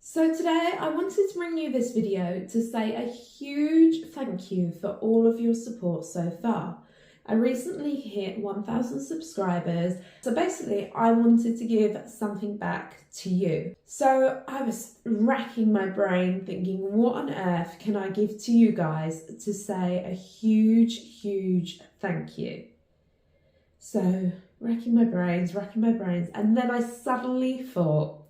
So today I wanted to bring you this video to say a huge thank you for all of your support so far. I recently hit 1,000 subscribers, so basically I wanted to give something back to you. So I was racking my brain thinking, what on earth can I give to you guys to say a huge thank you? So racking my brains, and then I suddenly thought,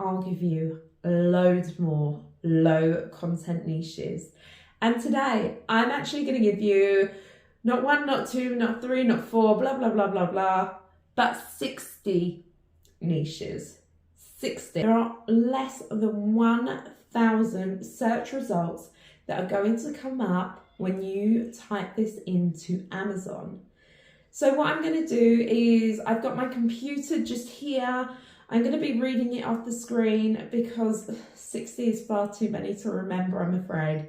I'll give you loads more low content niches. And today I'm actually going to give you not one, not two, not three, not four, blah, blah, blah, blah, blah, but 60 niches. 60. There are less than 1,000 search results that are going to come up when you type this into Amazon. So what I'm going to do is I've got my computer just here. I'm going to be reading it off the screen because 60 is far too many to remember, I'm afraid.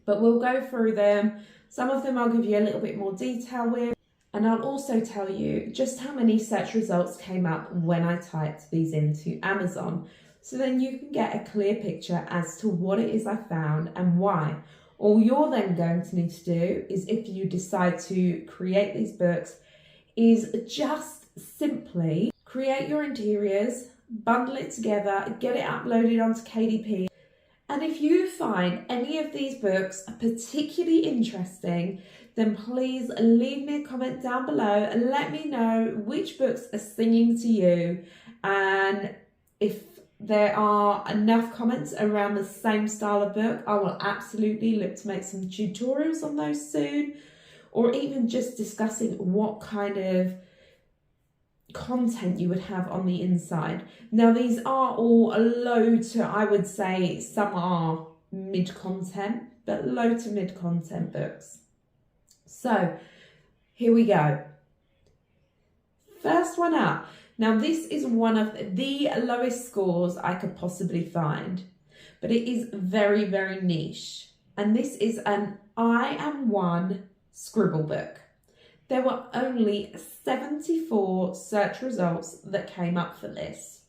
But we'll go through them. Some of them I'll give you a little bit more detail with. And I'll also tell you just how many search results came up when I typed these into Amazon. So then you can get a clear picture as to what it is I found and why. All you're then going to need to do is, if you decide to create these books, is just simply create your interiors, bundle it together, get it uploaded onto KDP. And if you find any of these books particularly interesting, then please leave me a comment down below and let me know which books are singing to you. And if there are enough comments around the same style of book, I will absolutely look to make some tutorials on those soon, or even just discussing what kind of content you would have on the inside. Now these are all low to, I would say some are mid content, but low to mid content books. So here we go. First one up. Now this is one of the lowest scores I could possibly find, but it is very niche. And this is an I Am One scribble book. There were only 74 search results that came up for this.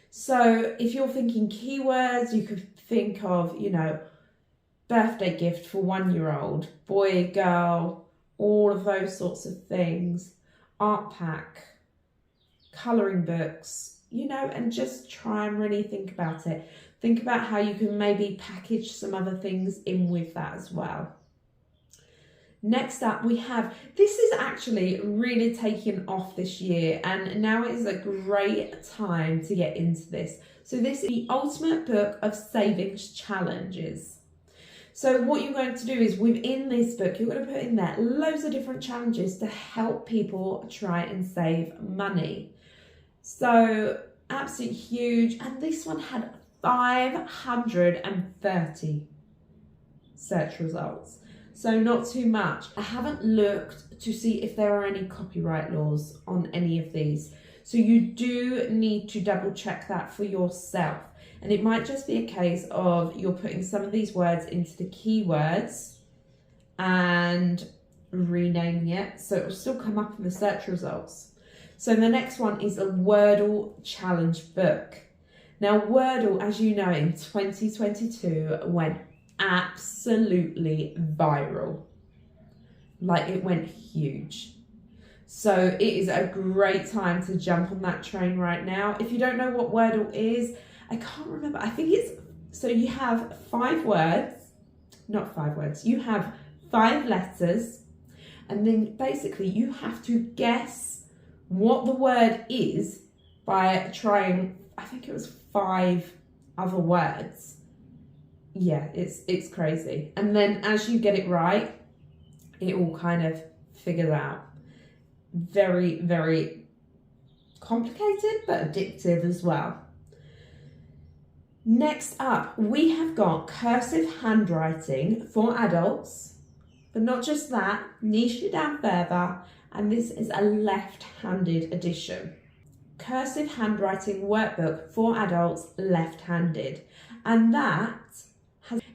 So if you're thinking keywords, you could think of, birthday gift for 1-year-old, boy, girl, all of those sorts of things, art pack, colouring books, and just try and really think about it. Think about how you can maybe package some other things in with that as well. Next up we have, this is actually really taken off this year, and now is a great time to get into this. So this is the ultimate book of savings challenges. So what you're going to do is, within this book, you're going to put in there loads of different challenges to help people try and save money. So absolutely huge. And this one had 530 search results. So not too much. I haven't looked to see if there are any copyright laws on any of these. So you do need to double check that for yourself. And it might just be a case of you're putting some of these words into the keywords and renaming it, so it will still come up in the search results. So the next one is a Wordle challenge book. Now Wordle, as you know, in 2022 went absolutely viral. Like, it went huge. So it is a great time to jump on that train right now. If you don't know what Wordle is, I can't remember. I think it's, so you have 5 words, not 5 words, you have 5 letters, and then basically you have to guess what the word is by trying, I think it was 5 other words. Yeah, it's crazy. And then as you get it right, it all kind of figures out. Very complicated, but addictive as well. Next up, we have got cursive handwriting for adults, but not just that, niche it down further, and this is a left-handed edition. Cursive handwriting workbook for adults, left-handed, and that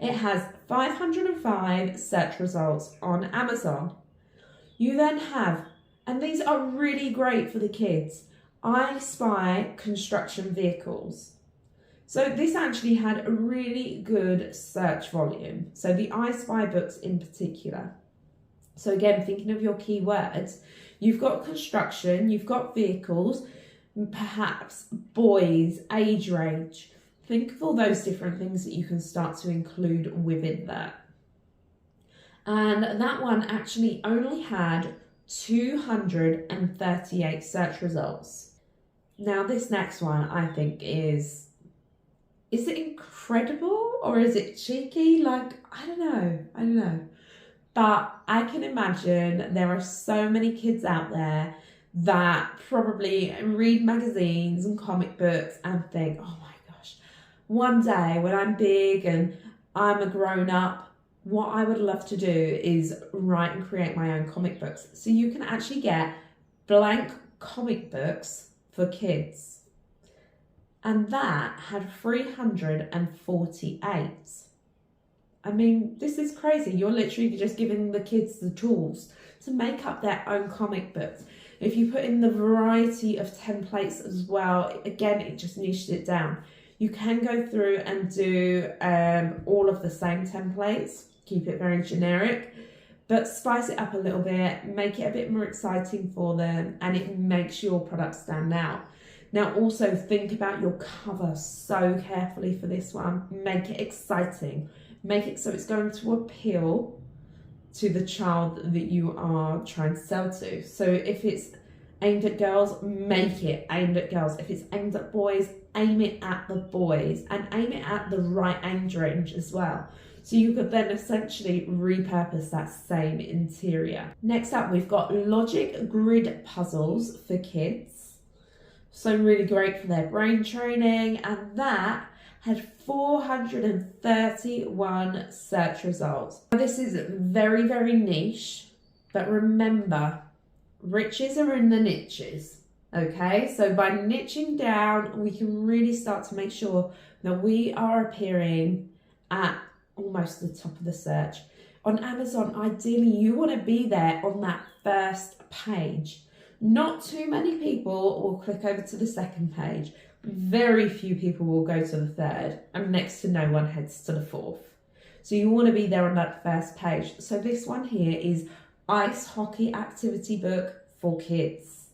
has 505 search results on Amazon. You then have, and these are really great for the kids, I Spy construction vehicles. So this actually had a really good search volume. So the I Spy books in particular. So again, thinking of your keywords, you've got construction, you've got vehicles, perhaps boys, age range. Think of all those different things that you can start to include within that. And that one actually only had 238 search results. Now this next one I think is it incredible or is it cheeky? Like, I don't know. But I can imagine there are so many kids out there that probably read magazines and comic books and think, oh my gosh, one day when I'm big and I'm a grown up, what I would love to do is write and create my own comic books. So you can actually get blank comic books for kids. And that had 348. I mean, this is crazy. You're literally just giving the kids the tools to make up their own comic books. If you put in the variety of templates as well, again, it just niched it down. You can go through and do all of the same templates, keep it very generic, but spice it up a little bit, make it a bit more exciting for them, and it makes your product stand out. Now also think about your cover so carefully for this one. Make it exciting. Make it so it's going to appeal to the child that you are trying to sell to. So if it's aimed at girls, make it aimed at girls. If it's aimed at boys, aim it at the boys and aim it at the right age range as well. So you could then essentially repurpose that same interior. Next up, we've got logic grid puzzles for kids. So really great for their brain training, and that had 431 search results. Now, this is very, very niche, but remember, riches are in the niches, okay? So by niching down, we can really start to make sure that we are appearing at almost the top of the search. On Amazon, ideally, you want to be there on that first page. Not too many people will click over to the second page. Very few people will go to the third, and next to no one heads to the fourth. So you want to be there on that first page. So this one here is Ice Hockey Activity Book for Kids.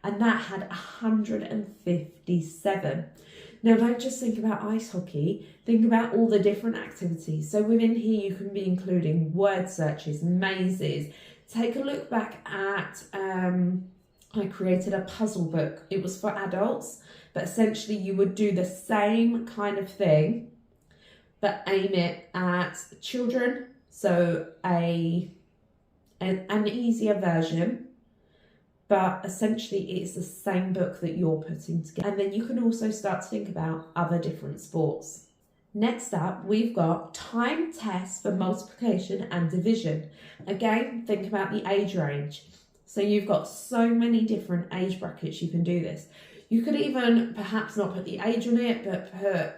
And that had 157. Now don't just think about ice hockey, think about all the different activities. So within here you can be including word searches, mazes. Take a look back at, I created a puzzle book. It was for adults, but essentially you would do the same kind of thing, but aim it at children. So an easier version, but essentially it's the same book that you're putting together. And then you can also start to think about other different sports. Next up, we've got time tests for multiplication and division. Again, think about the age range. So you've got so many different age brackets you can do this. You could even perhaps not put the age on it, but put,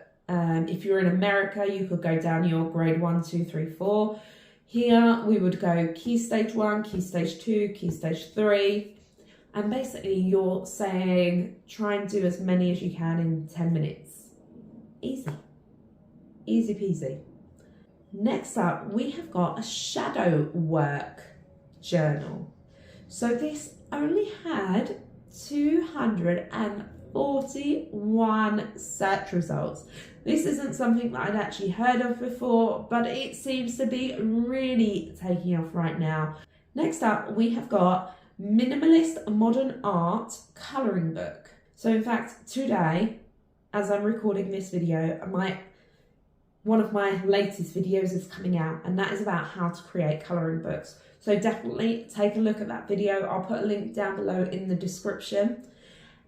if you're in America, you could go down your grade 1, 2, 3, 4. Here we would go key stage 1, key stage 2, key stage 3. And basically you're saying, try and do as many as you can in 10 minutes. Easy. Easy peasy. Next up, we have got a shadow work journal. So this only had 241 search results. This isn't something that I'd actually heard of before, but it seems to be really taking off right now. Next up, we have got Minimalist Modern Art Colouring Book. So in fact, today, as I'm recording this video, one of my latest videos is coming out, and that is about how to create colouring books. So definitely take a look at that video. I'll put a link down below in the description.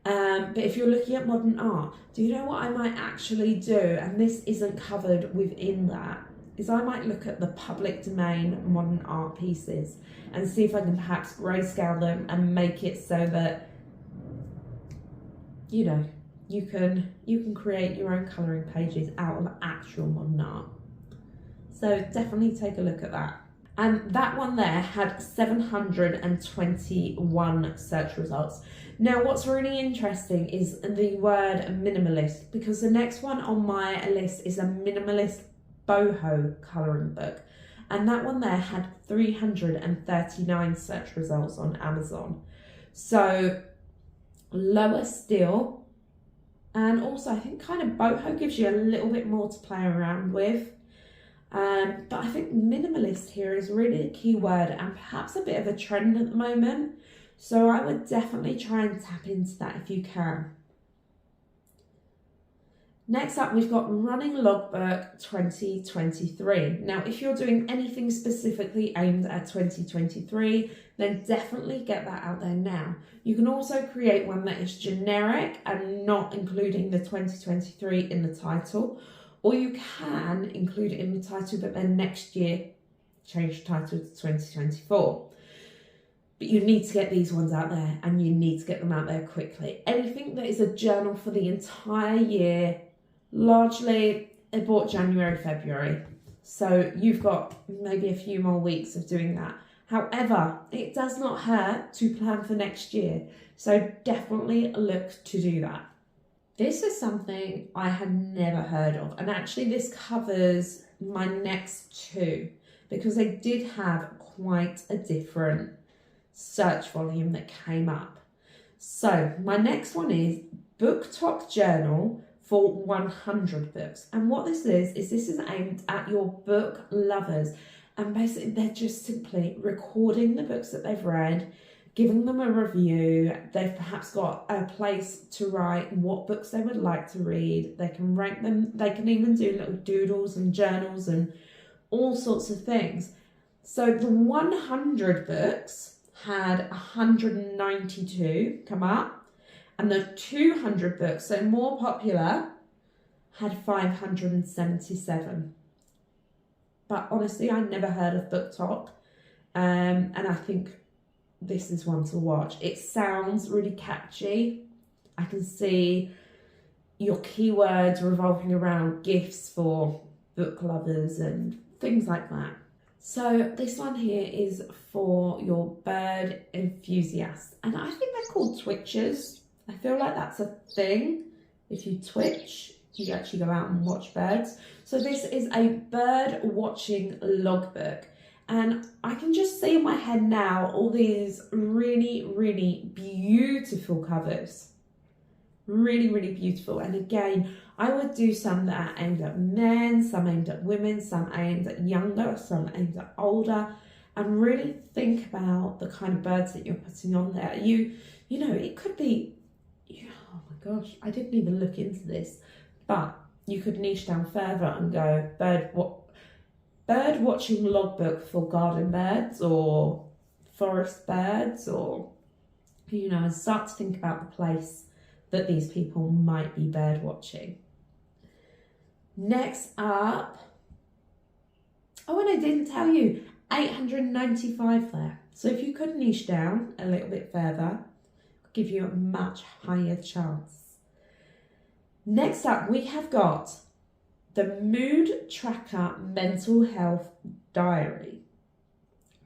But if you're looking at modern art, do you know what I might actually do? And this isn't covered within that, is I might look at the public domain modern art pieces and see if I can perhaps grayscale them and make it so that, you know, you can create your own colouring pages out of actual modern art. So definitely take a look at that. And that one there had 721 search results. Now, what's really interesting is the word minimalist, because the next one on my list is a minimalist boho colouring book. And that one there had 339 search results on Amazon. So lower still. And also I think kind of boho gives you a little bit more to play around with. But I think minimalist here is really the key word and perhaps a bit of a trend at the moment. So I would definitely try and tap into that if you can. Next up, we've got Running Logbook 2023. Now, if you're doing anything specifically aimed at 2023, then definitely get that out there now. You can also create one that is generic and not including the 2023 in the title, or you can include it in the title, but then next year change the title to 2024. But you need to get these ones out there, and you need to get them out there quickly. Anything that is a journal for the entire year, largely about January, February. So you've got maybe a few more weeks of doing that. However, it does not hurt to plan for next year. So definitely look to do that. This is something I had never heard of. And actually this covers my next two, because they did have quite a different search volume that came up. So my next one is Book Talk Journal for 100 books. And what this is aimed at your book lovers. And basically they're just simply recording the books that they've read, giving them a review. They've perhaps got a place to write what books they would like to read. They can rank them. They can even do little doodles and journals and all sorts of things. So the 100 books had 192 come up. And the 200 books, so more popular, had 577. But honestly, I never heard of Book Talk. And I think this is one to watch. It sounds really catchy. I can see your keywords revolving around gifts for book lovers and things like that. So this one here is for your bird enthusiasts. And I think they're called twitchers. I feel like that's a thing. If you twitch, you actually go out and watch birds. So this is a bird watching logbook. And I can just see in my head now all these really, really beautiful covers. Really, really beautiful. And again, I would do some that are aimed at men, some aimed at women, some aimed at younger, some aimed at older. And really think about the kind of birds that you're putting on there. You know, it could be, oh my gosh, I didn't even look into this, but you could niche down further and go bird watching logbook for garden birds or forest birds, or, you know, and start to think about the place that these people might be bird watching. Next up, oh, and I didn't tell you, 895 there. So if you could niche down a little bit further, give you a much higher chance. Next up, we have got the Mood Tracker Mental Health Diary.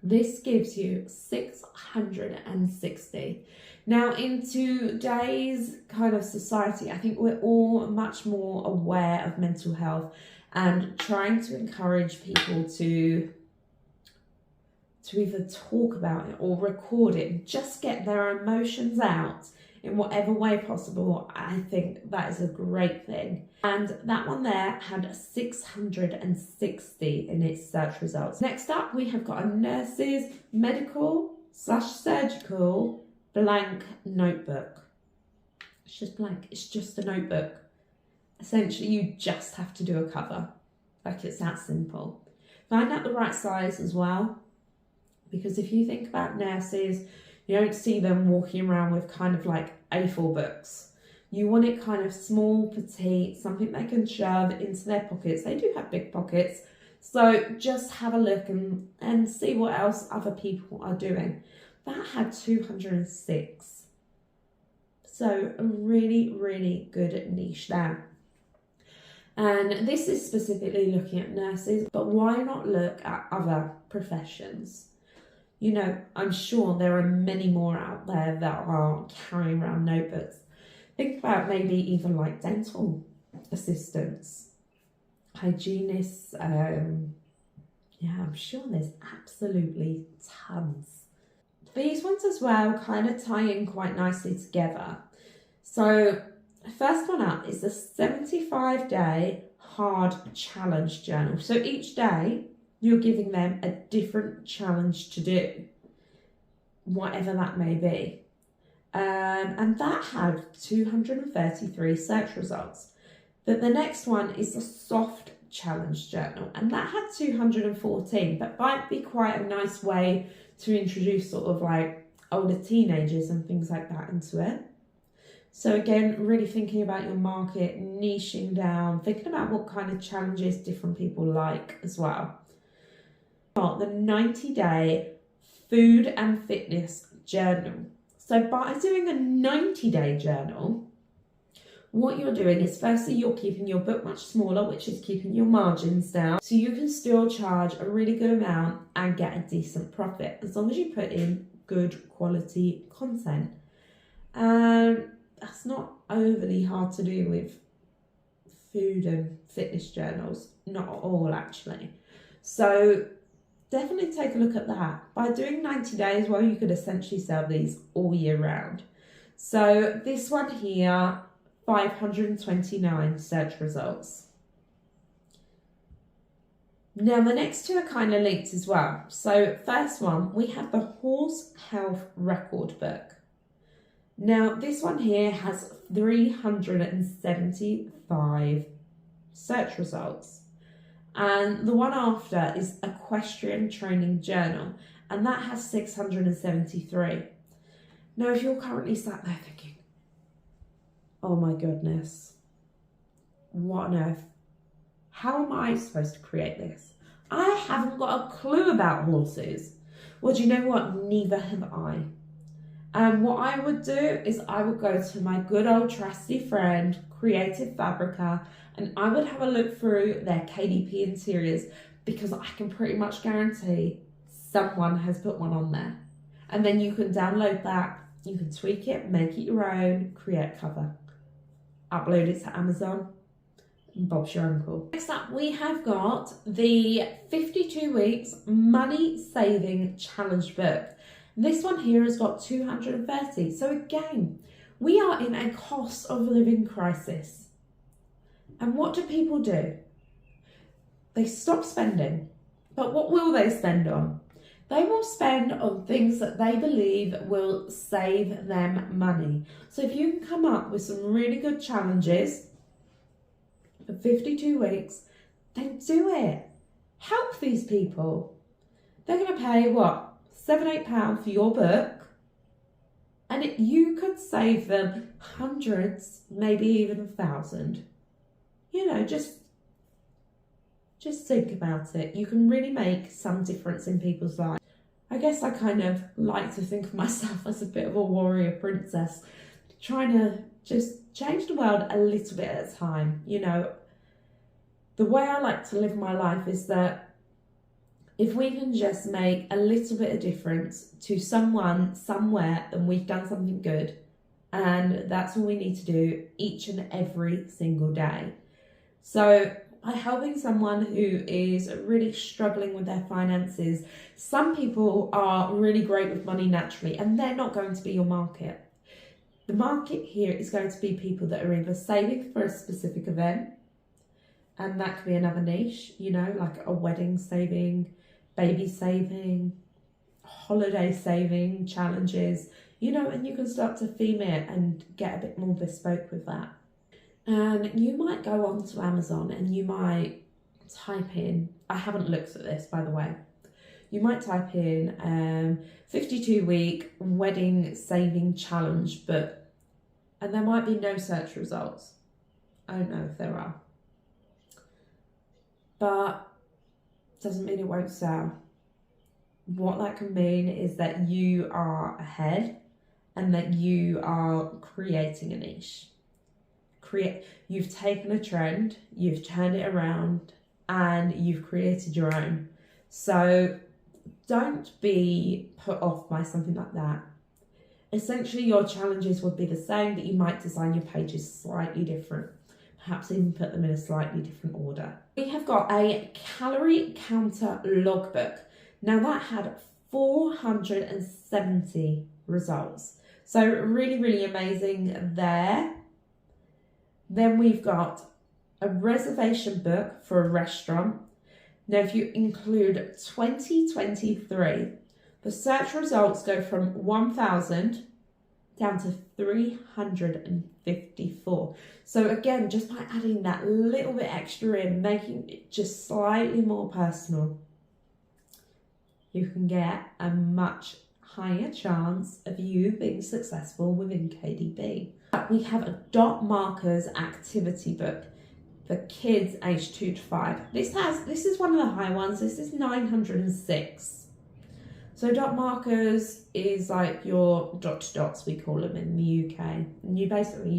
This gives you 660. Now, in today's kind of society, I think we're all much more aware of mental health and trying to encourage people to either talk about it or record it and just get their emotions out in whatever way possible. I think that is a great thing. And that one there had 660 in its search results. Next up, we have got a nurse's medical/surgical blank notebook. It's just blank. It's just a notebook. Essentially, you just have to do a cover. Like, it's that simple. Find out the right size as well. Because if you think about nurses, you don't see them walking around with kind of like A4 books. You want it kind of small, petite, something they can shove into their pockets. They do have big pockets. So just have a look and see what else other people are doing. That had 206. So a really, really good niche there. And this is specifically looking at nurses, but why not look at other professions? You know, I'm sure there are many more out there that are carrying around notebooks. Think about maybe even like dental assistants, hygienists. Yeah, I'm sure there's absolutely tons. These ones as well kind of tie in quite nicely together. So first one up is the 75-day hard challenge journal. So each day you're giving them a different challenge to do, whatever that may be. And that had 233 search results. But the next one is the soft challenge journal, and that had 214. That might be quite a nice way to introduce sort of like older teenagers and things like that into it. So again, really thinking about your market, niching down, thinking about what kind of challenges different people like as well. The 90-day food and fitness journal. So by doing a 90-day journal, what you're doing is firstly you're keeping your book much smaller, which is keeping your margins down, so you can still charge a really good amount and get a decent profit as long as you put in good quality content. And that's not overly hard to do with food and fitness journals, not at all actually. So definitely take a look at that. By doing 90 days, well, you could essentially sell these all year round. So this one here, 529 search results. Now the next two are kind of linked as well. So first one, we have the Horse Health Record Book. Now this one here has 375 search results. And the one after is Equestrian Training Journal, and that has 673. Now if you're currently sat there thinking, oh my goodness, what on earth? How am I supposed to create this? I haven't got a clue about horses. Well, do you know what? Neither have I. And what I would do is I would go to my good old trusty friend, Creative Fabrica, and I would have a look through their KDP interiors, because I can pretty much guarantee someone has put one on there. And then you can download that, you can tweak it, make it your own, create a cover, upload it to Amazon, and Bob's your uncle. Next up, we have got the 52 Weeks Money Saving Challenge book. This one here has got 230. So again, we are in a cost of living crisis. And what do people do? They stop spending. But what will they spend on? They will spend on things that they believe will save them money. So if you can come up with some really good challenges for 52 weeks, then do it. Help these people. They're going to pay, what, £7, £8 for your book? And you could save them hundreds, maybe even 1,000. You know, just think about it. You can really make some difference in people's lives. I guess I kind of like to think of myself as a bit of a warrior princess, trying to just change the world a little bit at a time. You know, the way I like to live my life is that if we can just make a little bit of difference to someone somewhere, then we've done something good. And that's all we need to do each and every single day. So by helping someone who is really struggling with their finances, some people are really great with money naturally, and they're not going to be your market. The market here is going to be people that are either saving for a specific event, and that could be another niche, you know, like a wedding saving, baby saving, holiday saving challenges, you know, and you can start to theme it and get a bit more bespoke with that. And you might go onto Amazon and you might type in, I haven't looked at this by the way, you might type in 52-week wedding saving challenge book, and there might be no search results. I don't know if there are. But doesn't mean it won't sell. What that can mean is that you are ahead and that you are creating a niche. you've taken a trend, you've turned it around, and you've created your own. So don't be put off by something like that. Essentially, your challenges would be the same, but you might design your pages slightly different. Perhaps even put them in a slightly different order. We have got a calorie counter logbook. Now that had 470 results. So really, really amazing there. Then we've got a reservation book for a restaurant. Now, if you include 2023, the search results go from 1,000 down to 354. So again, just by adding that little bit extra in, making it just slightly more personal, you can get a much higher chance of you being successful within KDP. We have a dot markers activity book for kids aged 2 to 5. This is one of the high ones. This is 906. So dot markers is like your dot to dots, we call them in the UK. And you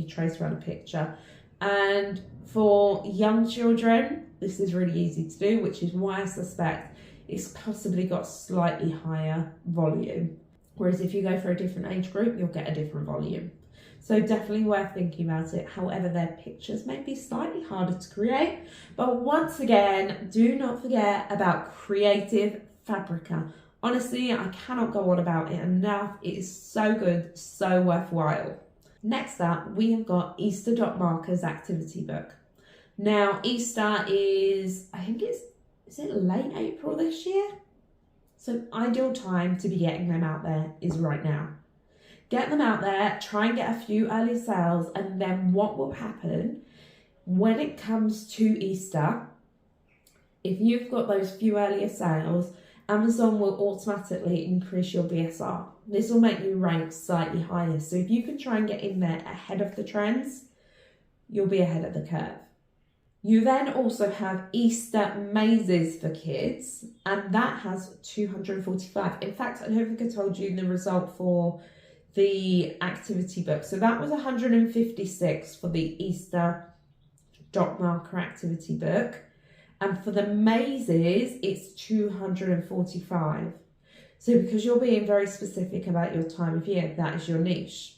trace around a picture. And for young children, this is really easy to do, which is why I suspect it's possibly got slightly higher volume. Whereas if you go for a different age group, you'll get a different volume. So definitely worth thinking about it. However, their pictures may be slightly harder to create. But once again, do not forget about Creative Fabrica. Honestly, I cannot go on about it enough. It is so good, so worthwhile. Next up, we have got Easter dot markers activity book. Now, Easter is, I think is it late April this year? So ideal time to be getting them out there is right now. Get them out there, try and get a few early sales, and then what will happen when it comes to Easter, if you've got those few earlier sales, Amazon will automatically increase your BSR. This will make you rank slightly higher. So if you can try and get in there ahead of the trends, you'll be ahead of the curve. You then also have Easter mazes for kids, and that has 245. In fact, I don't think I told you the result for the activity book. So that was 156 for the Easter dot marker activity book. And for the mazes, it's 245. So because you're being very specific about your time of year, that is your niche.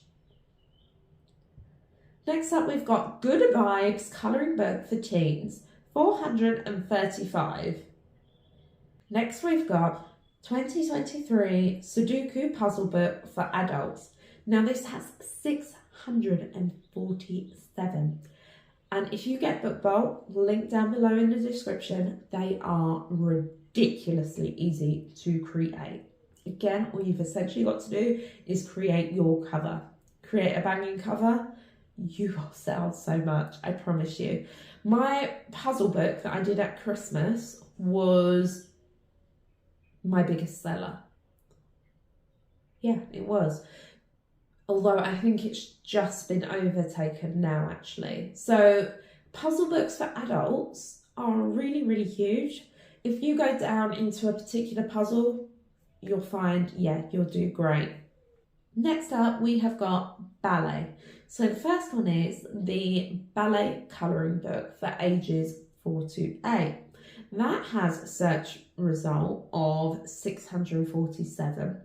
Next up, we've got Good Vibes Colouring Book for Teens, 435. Next, we've got 2023 Sudoku Puzzle Book for Adults. Now, this has 647. And if you get BookBolt, link down below in the description, they are ridiculously easy to create. Again, all you've essentially got to do is create your cover. Create a banging cover. You will sell so much, I promise you. My puzzle book that I did at Christmas was my biggest seller. Yeah, it was. Although I think it's just been overtaken now, actually. So puzzle books for adults are really, really huge. If you go down into a particular puzzle, you'll find, yeah, you'll do great. Next up, we have got ballet. So the first one is the ballet colouring book for ages 4 to 8. That has a search result of 647.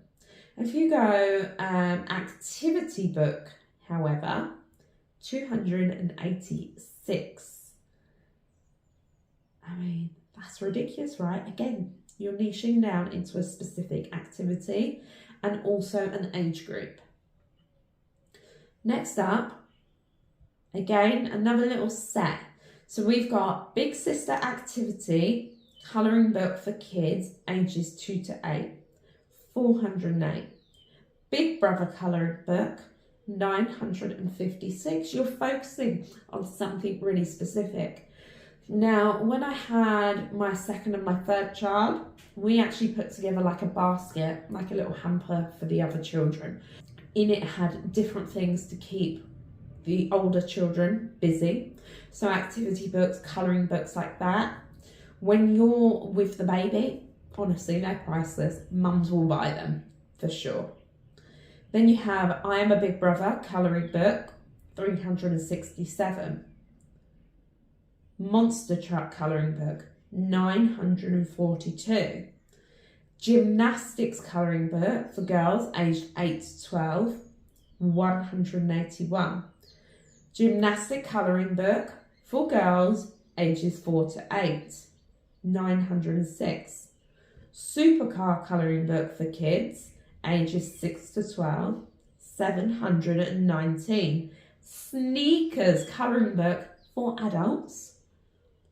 If you go activity book, however, 286. I mean, that's ridiculous, right? Again, you're niching down into a specific activity and also an age group. Next up, again, another little set. So we've got Big Sister Activity Colouring Book for Kids ages 2 to 8. 408. Big Brother Colouring Book, 956. You're focusing on something really specific. Now, when I had my second and my third child, we actually put together like a basket, like a little hamper for the other children. In it had different things to keep the older children busy. So activity books, colouring books like that. When you're with the baby, honestly, they're priceless. Mums will buy them, for sure. Then you have I Am a Big Brother colouring book 367. Monster Truck colouring book, 942. Gymnastics colouring book for girls aged 8 to 12, 181. Gymnastic colouring book for girls ages 4 to 8, 906. Supercar colouring book for kids ages 6 to 12, 719. Sneakers colouring book for adults,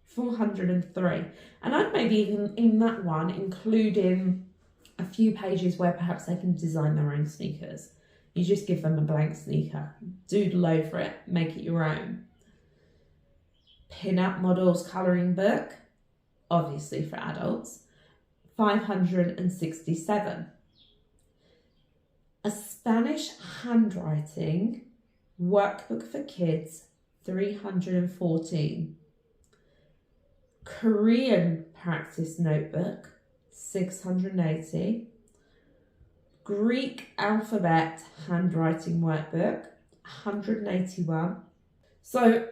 403. And I'd maybe even in that one including a few pages where perhaps they can design their own sneakers. You just give them a blank sneaker, doodle over it, make it your own. Pin-up models colouring book, obviously for adults, 567. A Spanish handwriting workbook for kids, 314. Korean practice notebook, 680. Greek alphabet handwriting workbook, 181. So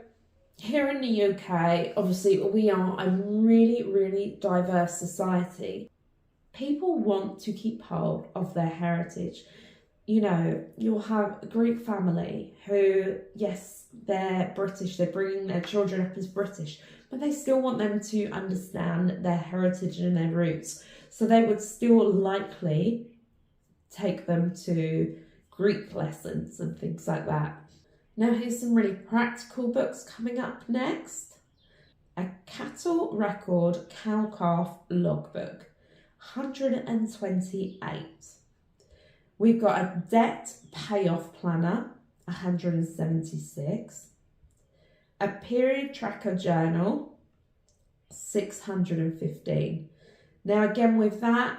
here in the UK, obviously we are a really, really diverse society. People want to keep hold of their heritage. You know, you'll have a Greek family who, yes, they're British, they're bringing their children up as British, but they still want them to understand their heritage and their roots. So they would still likely take them to Greek lessons and things like that. Now here's some really practical books coming up next. A cattle record cow-calf logbook, 128. We've got a debt payoff planner, 176. A period tracker journal, 615. Now again with that,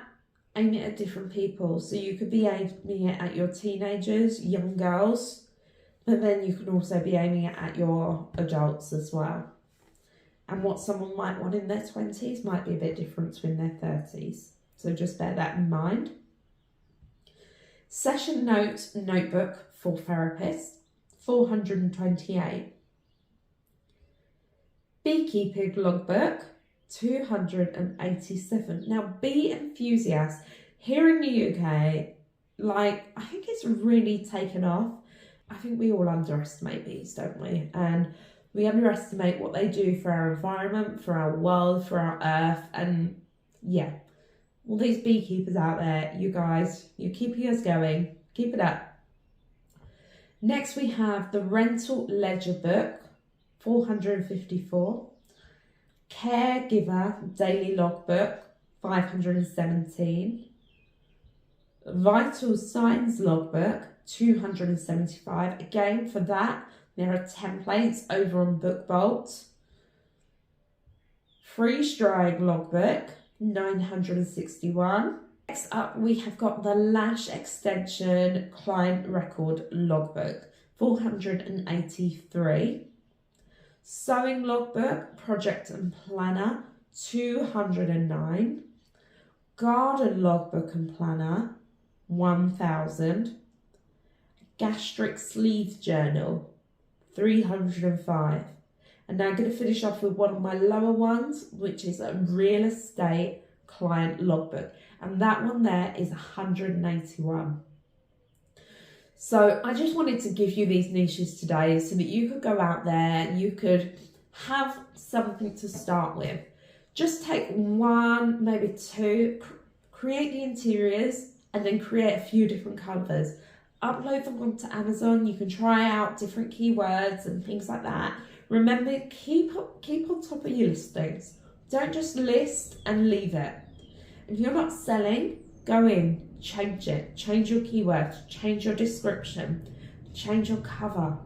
aim it at different people. So you could be aiming it at your teenagers, young girls, but then you can also be aiming it at your adults as well. And what someone might want in their 20s might be a bit different to in their 30s. So just bear that in mind. Session notes notebook for therapists, 428. Beekeeping logbook, 287. Now, bee enthusiasts here in the UK, I think it's really taken off. I think we all underestimate bees, don't we? And we underestimate what they do for our environment, for our world, for our earth. And yeah, all these beekeepers out there, you guys, you're keeping us going. Keep it up. Next, we have the rental ledger book, 454. Caregiver daily logbook, 517. Vital signs logbook, 275. Again, for that, there are templates over on BookBolt. Freeze drying logbook, 961. Next up, we have got the lash extension client record logbook, 483. Sewing logbook, project and planner, 209. Garden logbook and planner, 1000. Gastric sleeve journal, 305. And now I'm going to finish off with one of my lower ones, which is a real estate client logbook. And that one there is 181. So I just wanted to give you these niches today so that you could go out there, you could have something to start with. Just take one, maybe two, create the interiors and then create a few different covers. Upload them onto Amazon. You can try out different keywords and things like that. Remember, keep on top of your listings. Don't just list and leave it. If you're not selling, go in, change it, change your keywords, change your description, change your cover,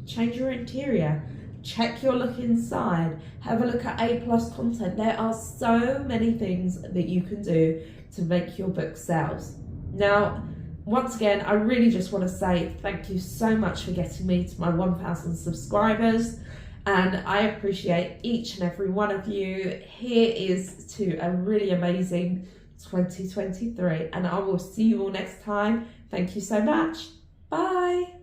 change your interior, check your look inside, have a look at A+ content. There are so many things that you can do to make your book sales. Now, once again, I really just want to say thank you so much for getting me to my 1,000 subscribers. And I appreciate each and every one of you. Here is to a really amazing 2023. And I will see you all next time. Thank you so much. Bye.